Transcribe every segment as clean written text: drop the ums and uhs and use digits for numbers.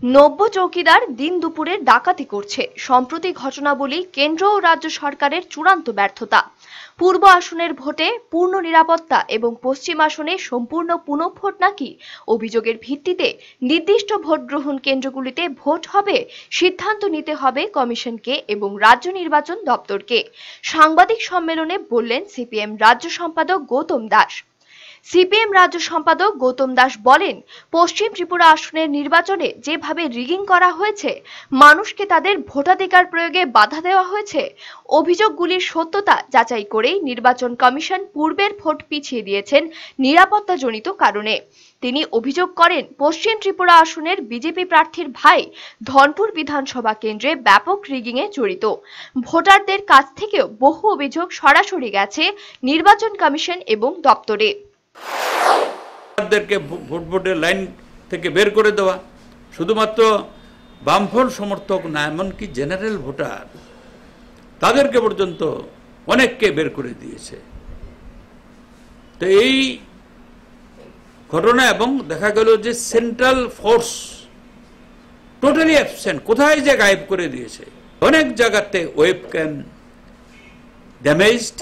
নব্য চৌকিদার দিন দুপুরে ডাকাতি করছে। সম্প্রতি ঘটনাবলী কেন্দ্র ও রাজ্য সরকারের চূড়ান্ত ব্যর্থতা। পূর্ব আসনের ভোটে পূর্ণ নিরাপত্তা এবং পশ্চিম আসনে সম্পূর্ণ পুনঃভোট নাকি অভিযোগের ভিত্তিতে নির্দিষ্ট ভোট গ্রহণ কেন্দ্রগুলিতে ভোট হবে সিদ্ধান্ত নিতে হবে কমিশনকে এবং রাজ্য নির্বাচন দপ্তরকে। সাংবাদিক সম্মেলনে বললেন সিপিএম রাজ্য সম্পাদক গৌতম দাস। সিপিএম রাজ্য সম্পাদক গৌতম দাস বলেন, পশ্চিম ত্রিপুরা আসনের নির্বাচনে যেভাবে রিগিং করা হয়েছে, মানুষকে তাদের ভোটাধিকার প্রয়োগে বাধা দেওয়া হয়েছে, অভিযোগগুলির সত্যতা যাচাই করেই নির্বাচন কমিশন পূর্বের ভোট পিছিয়ে দিয়েছেন নিরাপত্তাজনিত কারণে। তিনি অভিযোগ করেন, পশ্চিম ত্রিপুরা আসনের বিজেপি প্রার্থীর ভাই ধনপুর বিধানসভা কেন্দ্রে ব্যাপক রিগিংয়ে জড়িত। ভোটারদের কাছ থেকেও বহু অভিযোগ সরাসরি গেছে নির্বাচন কমিশন এবং দপ্তরে। ভোটের লাইন থেকে বের করে দেওয়া, শুধুমাত্র বামফ্রন্ট সমর্থক না, এমনকি জেনারেল ভোটার তাদেরকে পর্যন্ত অনেককে বের করে দিয়েছে। তো এই ঘটনা, এবং দেখা গেল যে সেন্ট্রাল ফোর্স টোটালি অ্যাবসেন্ট, কোথায় যে গায়েব করে দিয়েছে। অনেক জায়গাতে ওয়েব ক্যাম ড্যামেজড,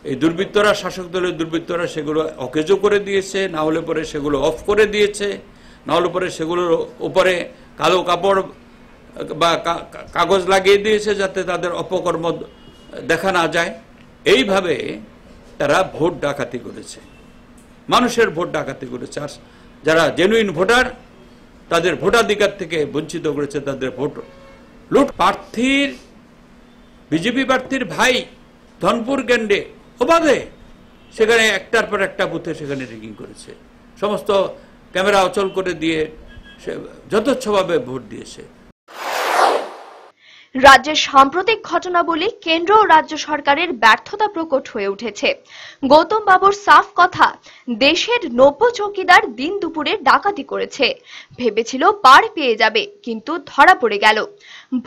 এই দুর্বৃত্তরা, শাসক দলের দুর্বৃত্তরা সেগুলো অকেজো করে দিয়েছে, না হলে পরে সেগুলো অফ করে দিয়েছে, না হলে পরে সেগুলোর উপরে কালো কাপড় বা কাগজ লাগিয়ে দিয়েছে যাতে তাদের অপকর্ম দেখা না যায়। এইভাবে তারা ভোট ডাকাতি করেছে, মানুষের ভোট ডাকাতি করেছে। আর যারা জেনুইন ভোটার তাদের ভোটাধিকার থেকে বঞ্চিত করেছে, তাদের ভোট লুট। প্রার্থীর, বিজেপি প্রার্থীর ভাই ধনপুর কেন্দ্রে অবাধে সেখানে একটার পর একটা বুথে সেখানে রিগিং করেছে, সমস্ত ক্যামেরা অচল করে দিয়ে যথেচ্ছভাবে ভোট দিয়েছে। রাজ্যের সাম্প্রতিক ঘটনাবলী কেন্দ্র ও রাজ্য সরকারের ব্যর্থতা প্রকট হয়ে উঠেছে। গৌতম বাবুর সাফ কথা, দেশের নব্য চৌকিদার দিন দুপুরে ডাকাতি করেছে, ভেবেছিল পার পেয়ে যাবে, কিন্তু ধরা পড়ে গেল।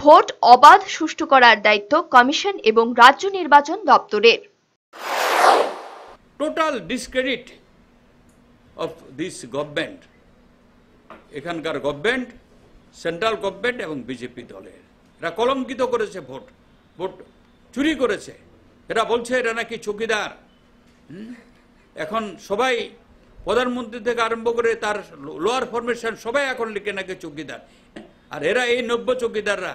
ভোট অবাধ সুষ্ঠু করার দায়িত্ব কমিশন এবং রাজ্য নির্বাচন দপ্তরের। Total discredit of this government, এখানকার গভর্নমেন্ট, সেন্ট্রাল গভর্নমেন্ট এবং বিজেপি দলের। এরা কলঙ্কিত করেছে, ভোট চুরি করেছে। এরা বলছে এরা নাকি চৌকিদার। এখন সবাই, প্রধানমন্ত্রী থেকে আরম্ভ করে তার লোয়ার ফরমেশন সবাই এখন লিখে নাকি চৌকিদার। আর এরা, এই নব্য চৌকিদাররা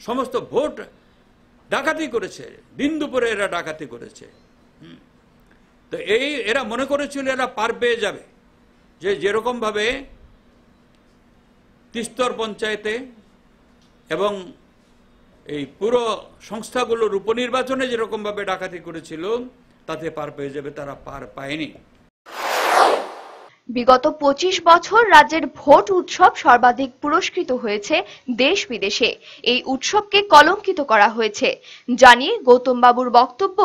সমস্ত ভোট ডাকাতি করেছে, দিন দুপুরে এরা ডাকাতি করেছে। তো এরা মনে করেছিল এরা পার পেয়ে যাবে, যে যেরকম ভাবে তিস্তর পঞ্চায়েতে এবং এই পুরো সংস্থাগুলোর উপনির্বাচনে যেরকম ভাবে ডাকাতি করেছিল তাতে পার পেয়ে যাবে, তারা পার পায়নি। বিগত 25 বছর রাজ্যের ভোট উৎসব সর্বাধিক পুরস্কৃত হয়েছে দেশ বিদেশে। এই উৎসবকে কলঙ্কিত করা হয়েছে জানিয়ে গৌতম বাবুর বক্তব্য,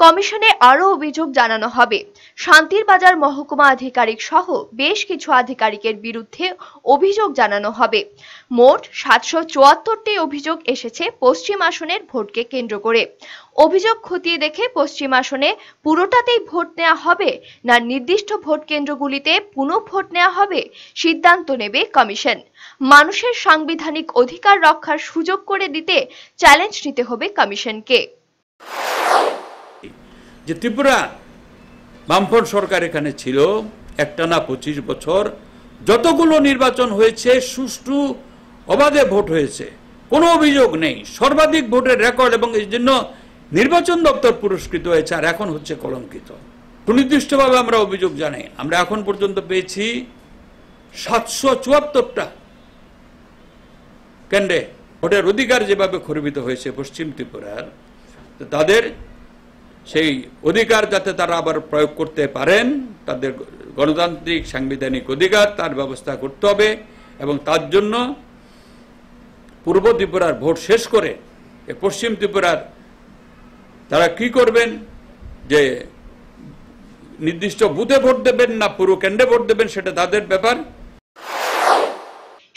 কমিশনে আরও অভিযোগ জানানো হবে। শান্তির বাজার মহকুমা আধিকারিক সহ বেশ কিছু আধিকারিকের বিরুদ্ধে অভিযোগ জানানো হবে। মোট 774টি অভিযোগ এসেছে পশ্চিম আসনের ভোটকে কেন্দ্র করে। অভিযোগ খতিয়ে দেখে পশ্চিম আসনে পুরোটাতেই ভোট নেওয়া হবে না নির্দিষ্ট ভোট কেন্দ্রগুলিতে পুনঃভোট নেওয়া হবে সিদ্ধান্ত নেবে কমিশন। মানুষের সাংবিধানিক অধিকার রক্ষার সুযোগ করে দিতে চ্যালেঞ্জ নিতে হবে কমিশনকে। যে ত্রিপুরা বামফ্রন্ট সরকার এখানে ছিল একটানা 25 বছর, যতগুলো নির্বাচন হয়েছে সুষ্ঠু অবাধে ভোট হয়েছে, কোনো অভিযোগ নেই, সর্বাধিক ভোটের রেকর্ড, এবং এই জন্য নির্বাচন দপ্তর পুরস্কৃত হয়েছে। আর এখন হচ্ছে কলঙ্কিত। সুনির্দিষ্টভাবে আমরা অভিযোগ জানাই, আমরা এখন পর্যন্ত পেয়েছি 774টা কেন্দ্রে ভোটের অধিকার যেভাবে খর্বিত হয়েছে পশ্চিম ত্রিপুরার, তাদের সেই অধিকার যাতে তারা আবার প্রয়োগ করতে পারেন, তাদের গণতান্ত্রিক সাংবিধানিক অধিকার, তার ব্যবস্থা করতে হবে। এবং তার জন্য পূর্ব ত্রিপুরার ভোট শেষ করে পশ্চিম ত্রিপুরার তারা কি করবেন, যে নির্দিষ্ট বুথে ভোট দেবেন না পুরো কেন্দ্রে ভোট দেবেন, সেটা তাদের ব্যাপার।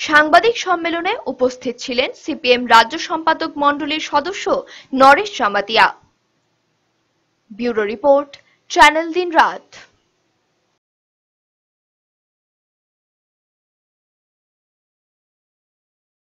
সাংবাদিক সম্মেলনে উপস্থিত ছিলেন সিপিএম রাজ্য সম্পাদক মণ্ডলীর সদস্য Naresh Jamatia. Bureau report, channel দিন রাত।